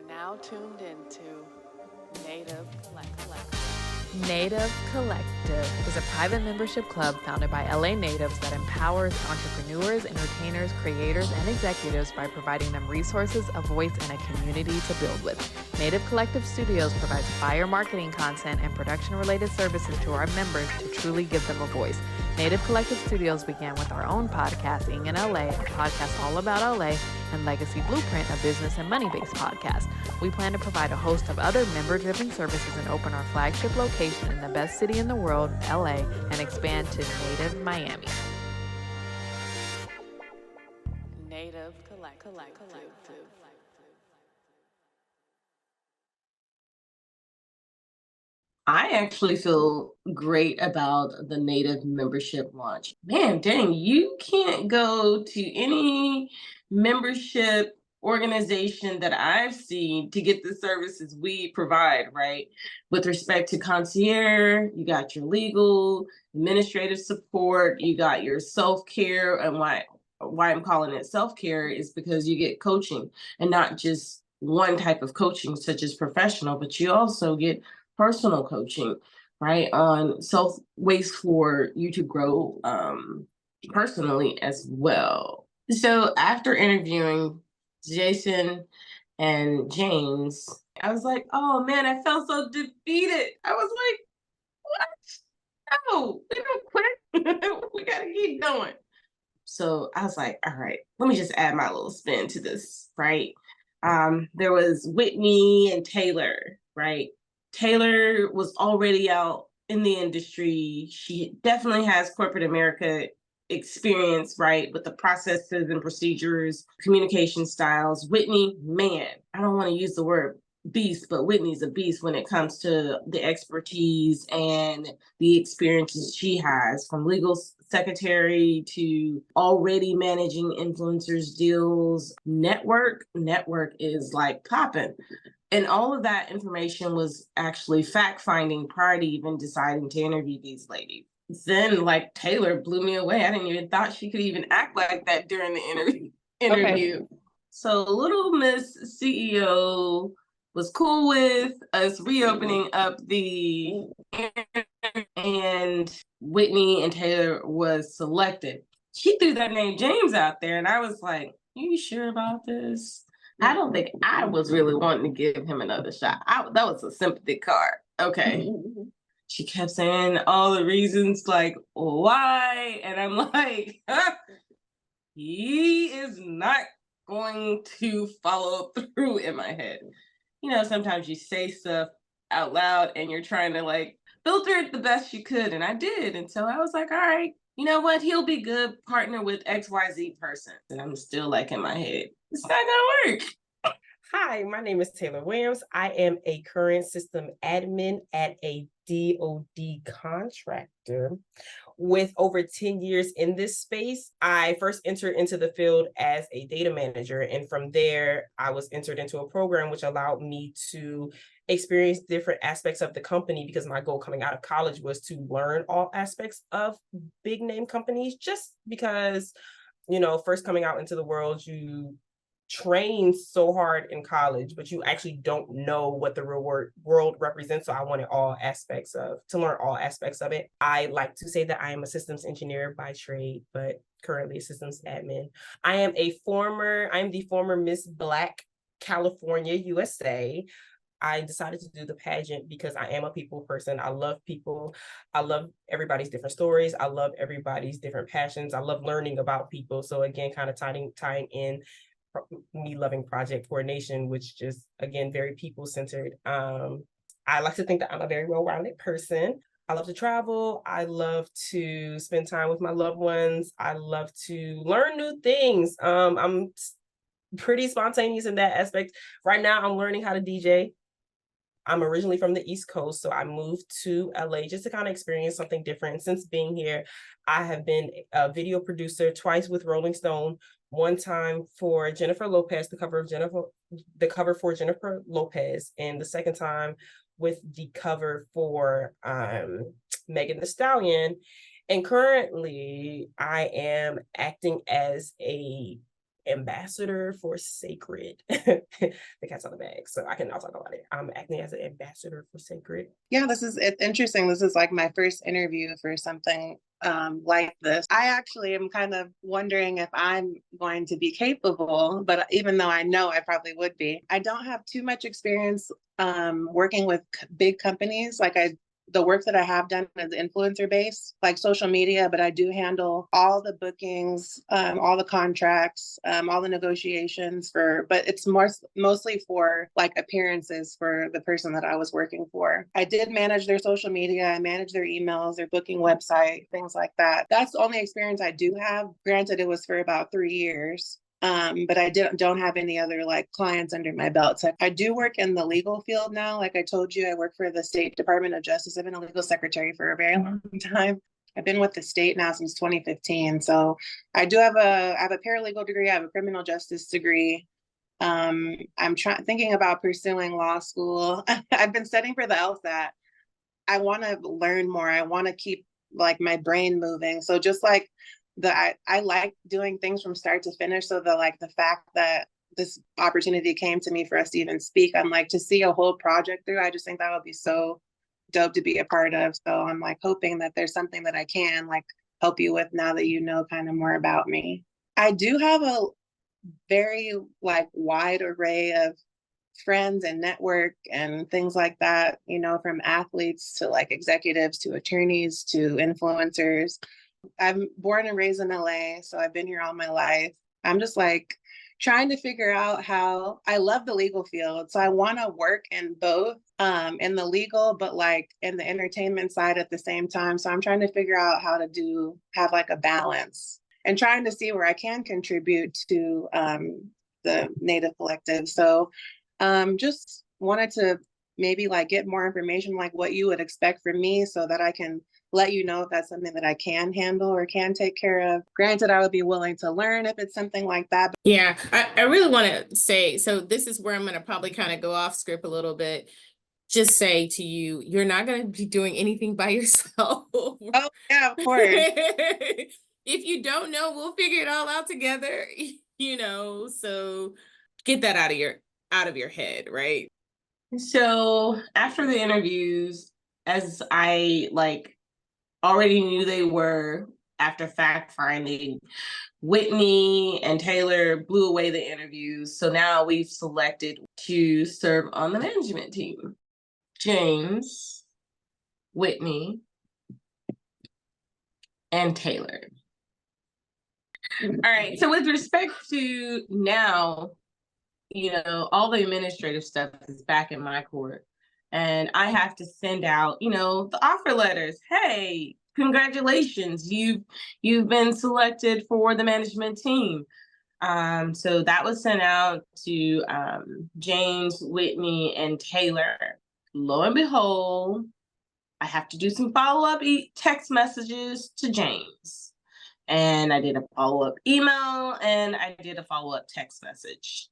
Now tuned into Native Collective. Native Collective is a private membership club founded by LA natives that empowers entrepreneurs, entertainers, creators, and executives by providing them resources, a voice, and a community to build with. Native Collective Studios provides fire marketing content and production-related services to our members to truly give them a voice. Native Collective Studios began with our own podcasting in LA, a podcast all about LA, and Legacy Blueprint, a business and money-based podcast. We plan to provide a host of other member-driven services and open our flagship location in the best city in the world, LA, and expand to Native Miami. Native Collective. I actually feel great about the Native membership launch. Man, dang, you can't go to any membership organization that I've seen to get the services we provide, right? With respect to concierge, you got your legal, administrative support, you got your self-care, and why I'm calling it self-care is because you get coaching, and not just one type of coaching such as professional, but you also get personal coaching, right, on self ways for you to grow personally as well. So after interviewing Jason and James, I was like, oh man, I felt so defeated. I was like, what? No, we don't quit. We gotta keep going. So I was like, all right, let me just add my little spin to this, right? There was Whitney and Taylor, right? Taylor was already out in the industry. She definitely has corporate America experience, right, with the processes and procedures, communication styles. Whitney, man, I don't want to use the word beast, but Whitney's a beast when it comes to the expertise and the experiences she has, from legal secretary to already managing influencers deals. Network is like popping. And all of that information was actually fact finding prior to even deciding to interview these ladies. Then, like, Taylor blew me away. I didn't even thought she could even act like that during the interview. Okay. So Little Miss CEO was cool with us reopening up the, and Whitney and Taylor was selected. She threw that name James out there, and I was like, you sure about this? I don't think I was really wanting to give him another shot. That was a sympathy card. Okay. She kept saying all the reasons, like, why? And I'm like, he is not going to follow through in my head. You know, sometimes you say stuff out loud and you're trying to like filter it the best you could. And I did. And so I was like, all right, you know what? He'll be good partner with XYZ person. And I'm still like in my head, it's not gonna work. Hi, my name is Taylor Williams. I am a current system admin at a DoD contractor. With over 10 years in this space, I first entered into the field as a data manager. And from there, I was entered into a program which allowed me to experience different aspects of the company, because my goal coming out of college was to learn all aspects of big name companies, just because, you know, first coming out into the world, you trained so hard in college, but you actually don't know what the real world represents. So I wanted to learn all aspects of it. I like to say that I am a systems engineer by trade, but currently a systems admin. I am the former Miss Black California, USA. I decided to do the pageant because I am a people person. I love people. I love everybody's different stories. I love everybody's different passions. I love learning about people. So again, kind of tying in me loving project coordination, which just, again, very people-centered. I like to think that I'm a very well-rounded person. I love to travel. I love to spend time with my loved ones. I love to learn new things. I'm pretty spontaneous in that aspect. Right now, I'm learning how to DJ. I'm originally from the East Coast, so I moved to LA just to kind of experience something different. Since being here, I have been a video producer twice with Rolling Stone. One time for Jennifer Lopez, the cover for Jennifer Lopez, and the second time with the cover for Megan Thee Stallion. And currently, I am acting as a ambassador for sacred. The cat's on the bag, so I can also talk about it. I'm acting as an ambassador for sacred. Yeah, it's interesting. This is like my first interview for something like this. I actually am kind of wondering if I'm going to be capable, but even though I know I probably would be, I don't have too much experience working with big companies. The work that I have done is influencer based, like social media, but I do handle all the bookings, all the contracts, all the negotiations but it's mostly for like appearances for the person that I was working for. I did manage their social media, I managed their emails, their booking website, things like that. That's the only experience I do have. Granted, it was for about 3 years. But I don't have any other like clients under my belt. So I do work in the legal field now. Like I told you, I work for the State Department of Justice. I've been a legal secretary for a very long time. I've been with the state now since 2015. So I have a paralegal degree. I have a criminal justice degree. I'm thinking about pursuing law school. I've been studying for the LSAT. I want to learn more. I want to keep like my brain moving. So just like I like doing things from start to finish. So the fact that this opportunity came to me for us to even speak, I'm like, to see a whole project through, I just think that would be so dope to be a part of. So I'm like hoping that there's something that I can like help you with now that you know kind of more about me. I do have a very like wide array of friends and network and things like that, you know, from athletes to like executives to attorneys to influencers. I'm born and raised in LA, so I've been here all my life. I'm just like trying to figure out how I love the legal field. So I want to work in both, in the legal, but like in the entertainment side at the same time. So I'm trying to figure out how to have like a balance and trying to see where I can contribute to the Native Collective. So just wanted to maybe like get more information, like what you would expect from me so that I can let you know if that's something that I can handle or can take care of. Granted, I would be willing to learn if it's something like that. Yeah, I really want to say, so this is where I'm going to probably kind of go off script a little bit. Just say to you, you're not going to be doing anything by yourself. Oh, yeah, of course. If you don't know, we'll figure it all out together, you know, so get that out of your head, right? So after the interviews, as I like already knew they were, after fact finding, Whitney and Taylor blew away the interviews. So now we've selected to serve on the management team. James, Whitney, and Taylor. All right. So with respect to now, you know, all the administrative stuff is back in my court. And I have to send out, you know, the offer letters. Hey, congratulations, you've been selected for the management team. So that was sent out to James, Whitney, and Taylor. Lo and behold, I have to do some follow-up text messages to James. And I did a follow-up email and I did a follow-up text message.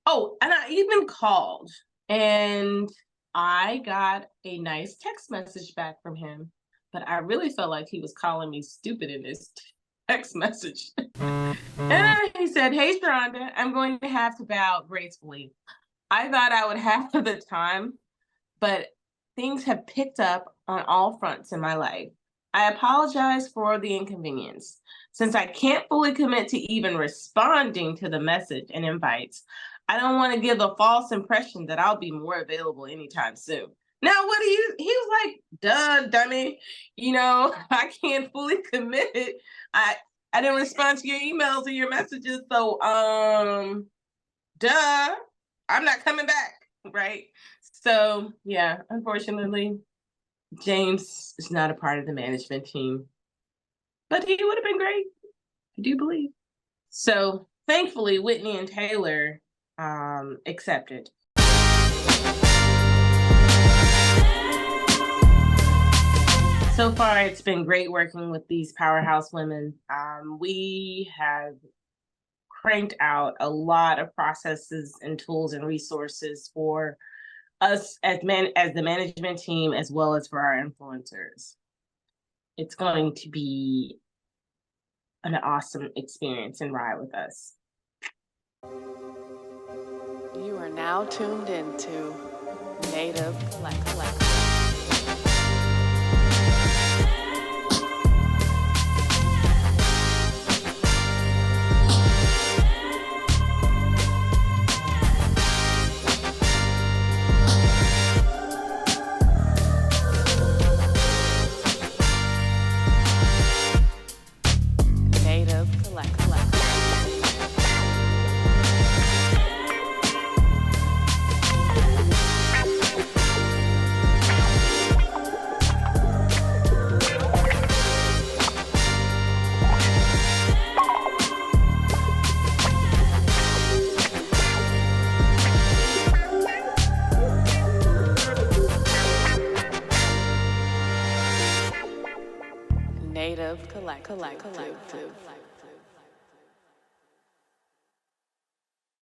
Oh, and I even called and I got a nice text message back from him, but I really felt like he was calling me stupid in this text message. And he said, "Hey, ShuRhonda, I'm going to have to bow gracefully. I thought I would have the time, but things have picked up on all fronts in my life. I apologize for the inconvenience. Since I can't fully commit to even responding to the message and invites, I don't want to give a false impression that I'll be more available anytime soon." Now, he was like, "Duh, dummy. You know, I can't fully commit. I didn't respond to your emails or your messages. So, duh, I'm not coming back." Right. So, yeah, unfortunately, James is not a part of the management team, but he would have been great. I do believe. So, thankfully, Whitney and Taylor accepted. So far, it's been great working with these powerhouse women. We have cranked out a lot of processes and tools and resources for us as the management team, as well as for our influencers. It's going to be an awesome experience and ride with us. You are now tuned into Native Collective. Native Collective. Native Collective.